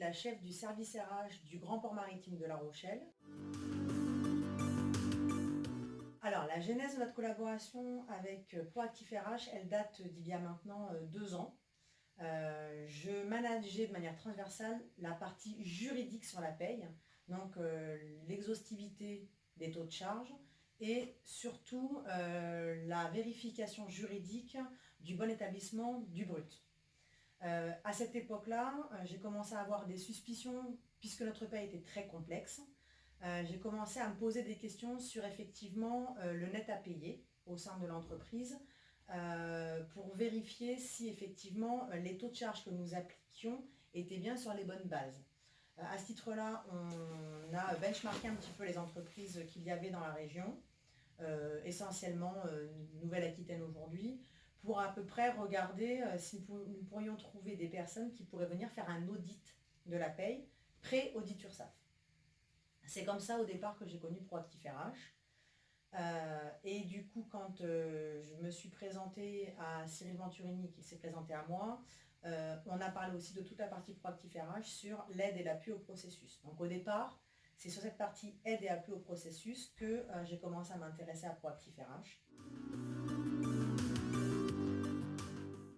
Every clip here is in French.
la chef du service RH du Grand Port Maritime de La Rochelle. Alors, la genèse de notre collaboration avec Proactif RH, elle date d'il y a maintenant 2 ans. Je manageais de manière transversale la partie juridique sur la paye, donc l'exhaustivité des taux de charge et surtout la vérification juridique du bon établissement du brut. À cette époque-là, j'ai commencé à avoir des suspicions puisque notre paye était très complexe. J'ai commencé à me poser des questions sur effectivement le net à payer au sein de l'entreprise pour vérifier si effectivement les taux de charge que nous appliquions étaient bien sur les bonnes bases. À ce titre-là, on a benchmarké un petit peu les entreprises qu'il y avait dans la région, essentiellement Nouvelle-Aquitaine aujourd'hui, pour à peu près regarder si nous pourrions trouver des personnes qui pourraient venir faire un audit de la paye, pré-audit URSSAF. C'est comme ça au départ que j'ai connu Proactif RH. Et du coup, quand je me suis présentée à Cyril Venturini, qui s'est présenté à moi, on a parlé aussi de toute la partie Proactif RH sur l'aide et l'appui au processus. Donc au départ, c'est sur cette partie aide et appui au processus que j'ai commencé à m'intéresser à Proactif RH.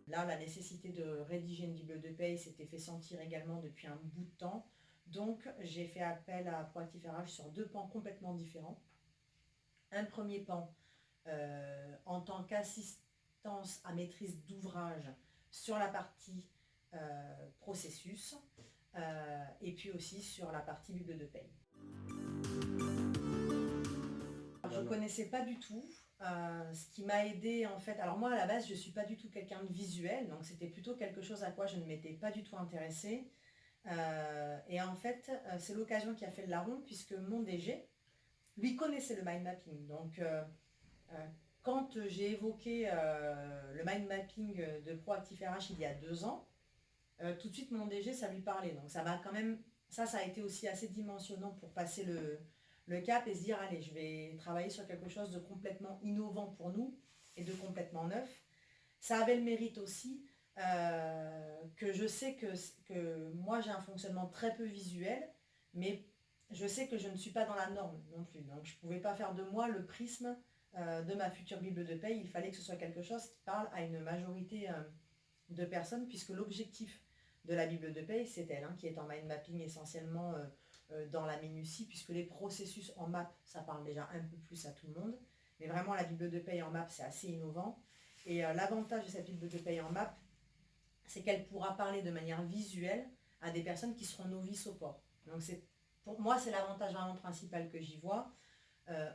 Là, la nécessité de rédiger une bible de paye s'était fait sentir également depuis un bout de temps. Donc, j'ai fait appel à Proactif RH sur 2 pans complètement différents. Un premier pan en tant qu'assistance à maîtrise d'ouvrage sur la partie processus et puis aussi sur la partie bible de paye. Je ne connaissais pas du tout, ce qui m'a aidé en fait. Alors moi à la base je ne suis pas du tout quelqu'un de visuel, donc c'était plutôt quelque chose à quoi je ne m'étais pas du tout intéressée. Et en fait c'est l'occasion qui a fait le larron puisque mon DG, lui connaissait le mind mapping. Donc quand j'ai évoqué le mind mapping de Proactif RH il y a 2 ans, tout de suite mon DG ça lui parlait. Donc ça m'a quand même, ça a été aussi assez dimensionnant pour passer le cap et se dire allez je vais travailler sur quelque chose de complètement innovant pour nous et de complètement neuf. Ça avait le mérite aussi que je sais que moi j'ai un fonctionnement très peu visuel, mais je sais que je ne suis pas dans la norme non plus. Donc je ne pouvais pas faire de moi le prisme de ma future bible de paye. Il fallait que ce soit quelque chose qui parle à une majorité de personnes, puisque l'objectif de la bible de paye, c'est elle, qui est en mind mapping essentiellement dans la minutie, puisque les processus en map, ça parle déjà un peu plus à tout le monde. Mais vraiment, la bible de paye en map, c'est assez innovant. Et l'avantage de cette bible de paye en map, c'est qu'elle pourra parler de manière visuelle à des personnes qui seront novices au port. Donc pour moi, c'est l'avantage vraiment principal que j'y vois.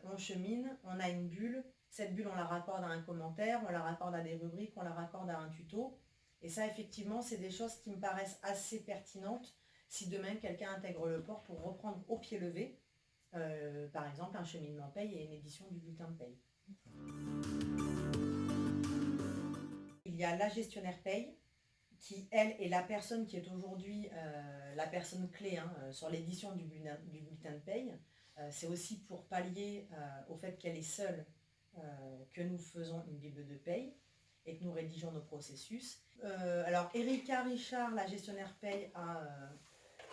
On chemine, on a une bulle, cette bulle on la raccorde à un commentaire, on la raccorde à des rubriques, on la raccorde à un tuto. Et ça effectivement c'est des choses qui me paraissent assez pertinentes si demain quelqu'un intègre le port pour reprendre au pied levé, par exemple un cheminement paye et une édition du bulletin de paye. Il y a la gestionnaire paye, qui elle est la personne qui est aujourd'hui la personne clé sur l'édition du bulletin de paye. C'est aussi pour pallier au fait qu'elle est seule que nous faisons une bible de paye et que nous rédigeons nos processus. Alors Erika Richard, la gestionnaire paye, a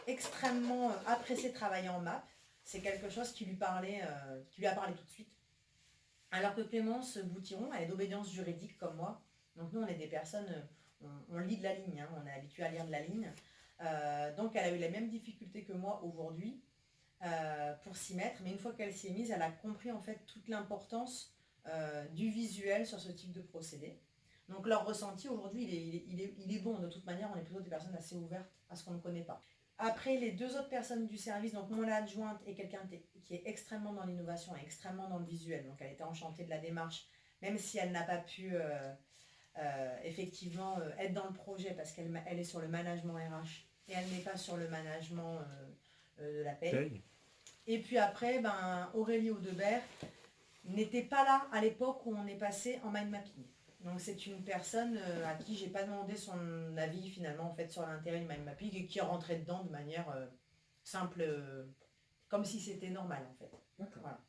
extrêmement apprécié travailler en MAP. C'est quelque chose qui lui a parlé tout de suite. Alors que Clémence Boutiron, elle est d'obédience juridique comme moi. Donc nous, on est des personnes, on lit de la ligne, on est habitué à lire de la ligne. Donc elle a eu les mêmes difficultés que moi aujourd'hui pour s'y mettre. Mais une fois qu'elle s'y est mise, elle a compris en fait toute l'importance du visuel sur ce type de procédé. Donc leur ressenti aujourd'hui, il est bon. De toute manière, on est plutôt des personnes assez ouvertes à ce qu'on ne connaît pas. Après, les 2 autres personnes du service, donc mon adjointe est quelqu'un qui est extrêmement dans l'innovation et extrêmement dans le visuel. Donc elle était enchantée de la démarche, même si elle n'a pas pu effectivement être dans le projet parce qu'elle est sur le management RH et elle n'est pas sur le management de la paye. Et puis après, Aurélie Audebert n'était pas là à l'époque où on est passé en mind mapping. Donc c'est une personne à qui j'ai pas demandé son avis finalement en fait sur l'intérêt du mind mapping et qui est rentrée dedans de manière simple, comme si c'était normal en fait. D'accord. Voilà.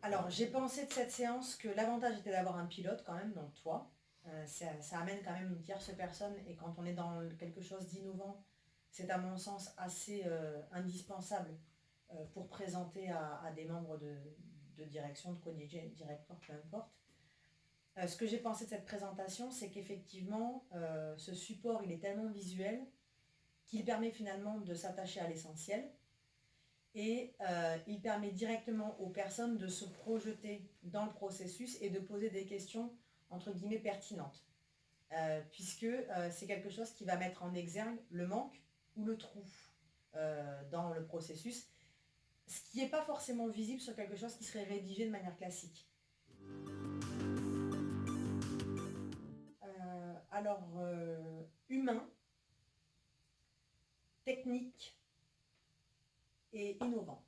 Alors j'ai pensé de cette séance que l'avantage était d'avoir un pilote quand même dans le toit. Ça amène quand même une tierce personne et quand on est dans quelque chose d'innovant, c'est à mon sens assez indispensable pour présenter à des membres de direction, de co-directeur, peu importe. Ce que j'ai pensé de cette présentation, c'est qu'effectivement, ce support, il est tellement visuel qu'il permet finalement de s'attacher à l'essentiel et il permet directement aux personnes de se projeter dans le processus et de poser des questions entre guillemets pertinentes, puisque c'est quelque chose qui va mettre en exergue le manque ou le trou dans le processus, ce qui n'est pas forcément visible sur quelque chose qui serait rédigé de manière classique. Humain, technique et innovant.